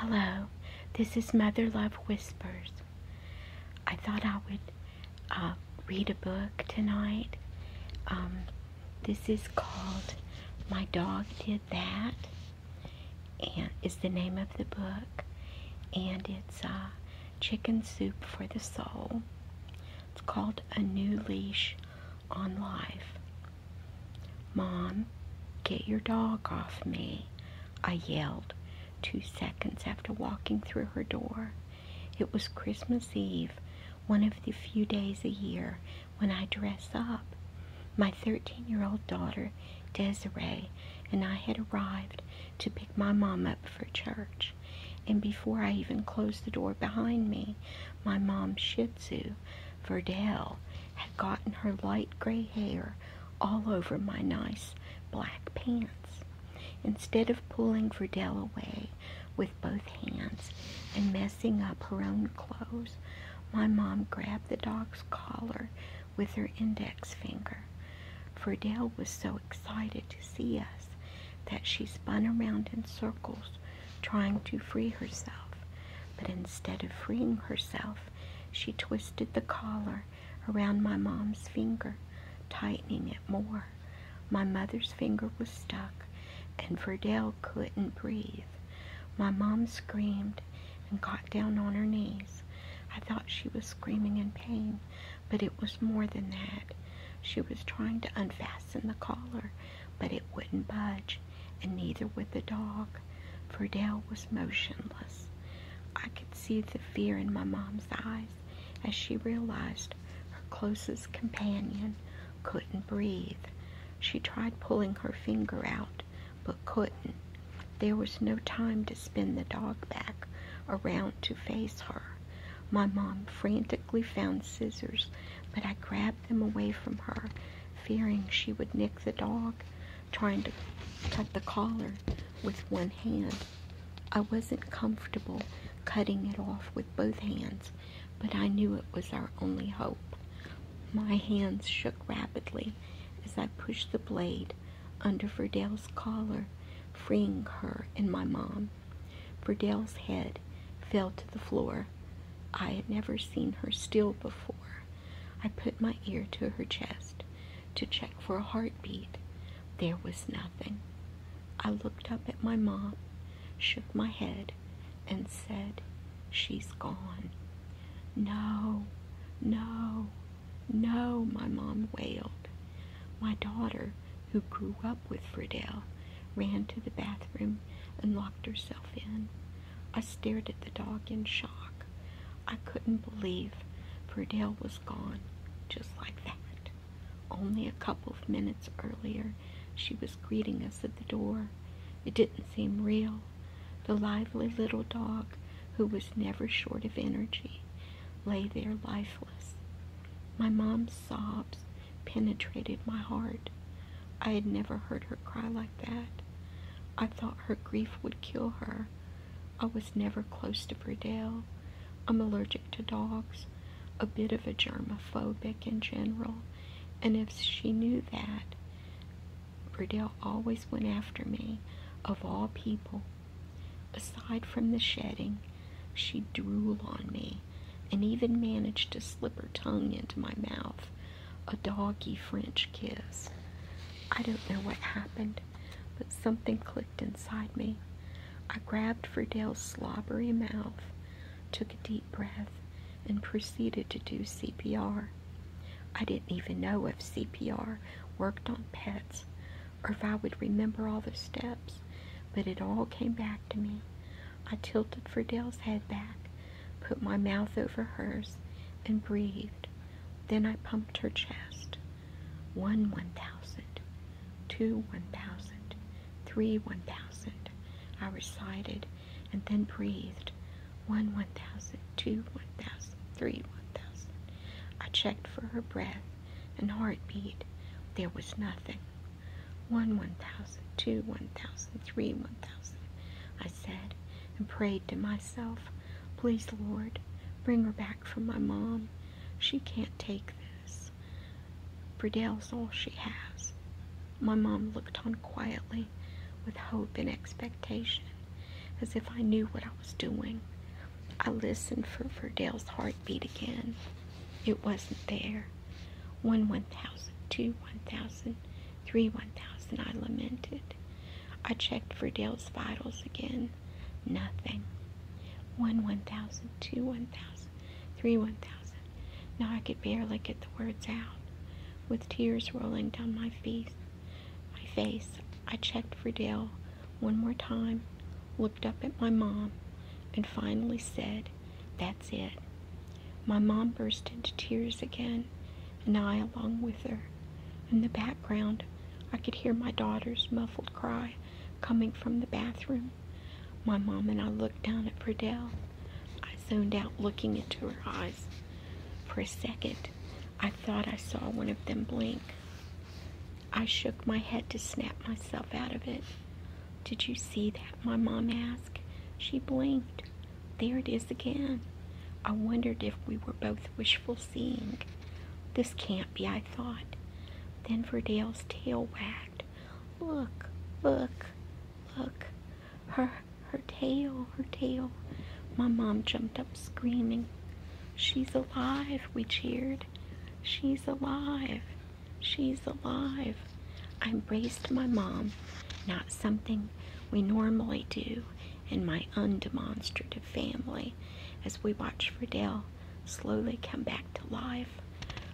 Hello, this is Mother Love Whispers. I thought I would read a book tonight. This is called My Dog Did That, and is the name of the book. And it's Chicken Soup for the Soul. It's called A New Leash on Life. Mom, get your dog off me, I yelled 2 seconds after walking through her door. It was Christmas Eve, one of the few days a year when I dress up. My 13-year-old daughter, Desiree, and I had arrived to pick my mom up for church. And before I even closed the door behind me, my mom's Shih Tzu, Verdell, had gotten her light gray hair all over my nice black pants. Instead of pulling Verdell away with both hands and messing up her own clothes, my mom grabbed the dog's collar with her index finger. Verdell was so excited to see us that she spun around in circles trying to free herself. But instead of freeing herself, she twisted the collar around my mom's finger, tightening it more. My mother's finger was stuck, and Verdell couldn't breathe. My mom screamed and got down on her knees. I thought she was screaming in pain, but it was more than that. She was trying to unfasten the collar, but it wouldn't budge, and neither would the dog. Verdell was motionless. I could see the fear in my mom's eyes as she realized her closest companion couldn't breathe. She tried pulling her finger out, but couldn't. There was no time to spin the dog back around to face her. My mom frantically found scissors, but I grabbed them away from her, fearing she would nick the dog, trying to cut the collar with one hand. I wasn't comfortable cutting it off with both hands, but I knew it was our only hope. My hands shook rapidly as I pushed the blade under Verdell's collar, freeing her and my mom. Verdell's head fell to the floor. I had never seen her still before. I put my ear to her chest to check for a heartbeat. There was nothing. I looked up at my mom, shook my head, and said, "She's gone." "No, no, no," my mom wailed. My daughter, who grew up with Verdell, ran to the bathroom and locked herself in. I stared at the dog in shock. I couldn't believe Verdell was gone, just like that. Only a couple of minutes earlier, she was greeting us at the door. It didn't seem real. The lively little dog, who was never short of energy, lay there lifeless. My mom's sobs penetrated my heart. I had never heard her cry like that. I thought her grief would kill her. I was never close to Verdell. I'm allergic to dogs, a bit of a germophobic in general, and if she knew that, Verdell always went after me, of all people. Aside from the shedding, she drooled on me and even managed to slip her tongue into my mouth, a doggy French kiss. I don't know what happened, but something clicked inside me. I grabbed Verdell's slobbery mouth, took a deep breath, and proceeded to do CPR. I didn't even know if CPR worked on pets, or if I would remember all the steps, but it all came back to me. I tilted Verdell's head back, put my mouth over hers, and breathed. Then I pumped her chest. 1, 1,000. 2, 1,000. 3, 1,000. I recited, and then breathed. 1, 1,000. 2, 1,000. 3, 1,000. I checked for her breath and heartbeat. There was nothing. 1, 1,000. 2, 1,000. 3, 1,000. I said, and prayed to myself, "Please, Lord, bring her back from my mom. She can't take this. Verdell's all she has." My mom looked on quietly with hope and expectation as if I knew what I was doing. I listened for Verdell's heartbeat again. It wasn't there. 1 1,000, 2 1,000, 3 1,000, I lamented. I checked Verdell's vitals again. Nothing. 1 1,000, 2 1,000, 3 1,000. Now I could barely get the words out. With tears rolling down my face, I checked Verdell one more time, looked up at my mom, and finally said, "That's it." My mom burst into tears again, and I along with her. In the background, I could hear my daughter's muffled cry coming from the bathroom. My mom and I looked down at Verdell. I zoned out looking into her eyes. For a second, I thought I saw one of them blink. I shook my head to snap myself out of it. "Did you see that?" my mom asked. She blinked. There it is again. I wondered if we were both wishful seeing. This can't be, I thought. Then Verdell's tail wagged. Look, look, look. Her tail, her tail. My mom jumped up screaming. "She's alive," we cheered. "She's alive. She's alive." I embraced my mom, not something we normally do in my undemonstrative family, as we watched Verdell slowly come back to life.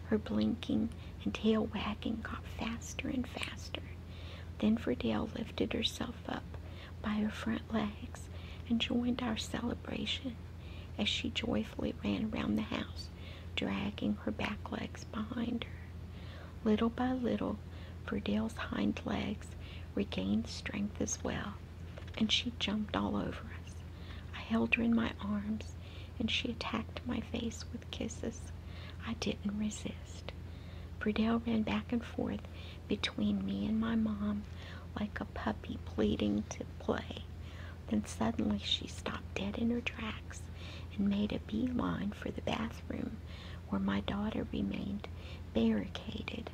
Her blinking and tail wagging got faster and faster. Then Verdell lifted herself up by her front legs and joined our celebration as she joyfully ran around the house, dragging her back legs behind her. Little by little, Verdell's hind legs regained strength as well, and she jumped all over us. I held her in my arms, and she attacked my face with kisses. I didn't resist. Verdell ran back and forth between me and my mom like a puppy pleading to play. Then suddenly she stopped dead in her tracks and made a beeline for the bathroom, where my daughter remained barricaded.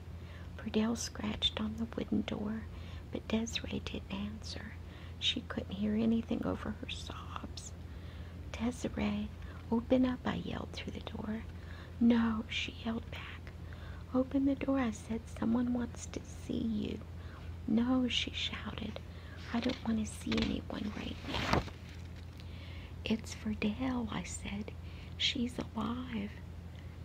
Verdell scratched on the wooden door, but Desiree didn't answer. She couldn't hear anything over her sobs. "Desiree, open up," I yelled through the door. "No," she yelled back. "Open the door," I said. "Someone wants to see you." "No," she shouted. "I don't want to see anyone right now." "It's Verdell," I said. "She's alive."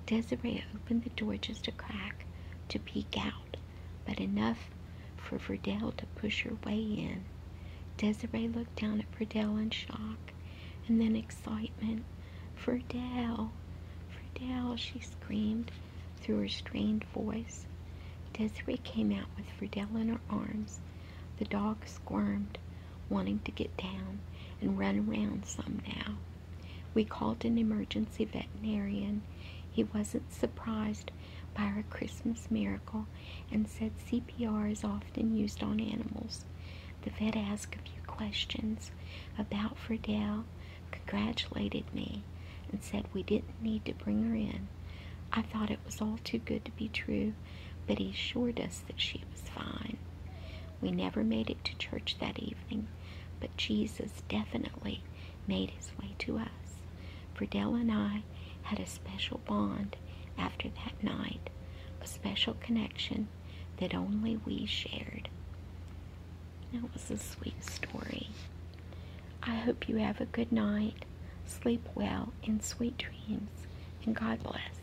Desiree opened the door just a crack to peek out, but enough for Verdell to push her way in. Desiree looked down at Verdell in shock, and then excitement. "Verdell, Verdell," she screamed through her strained voice. Desiree came out with Verdell in her arms. The dog squirmed, wanting to get down and run around some now. We called an emergency veterinarian. He wasn't surprised by our Christmas miracle and said CPR is often used on animals. The vet asked a few questions about Verdell, congratulated me, and said we didn't need to bring her in. I thought it was all too good to be true, but he assured us that she was fine. We never made it to church that evening, but Jesus definitely made his way to us. Verdell and I had a special bond after that night, a special connection that only we shared. That was a sweet story. I hope you have a good night. Sleep well and sweet dreams, and God bless.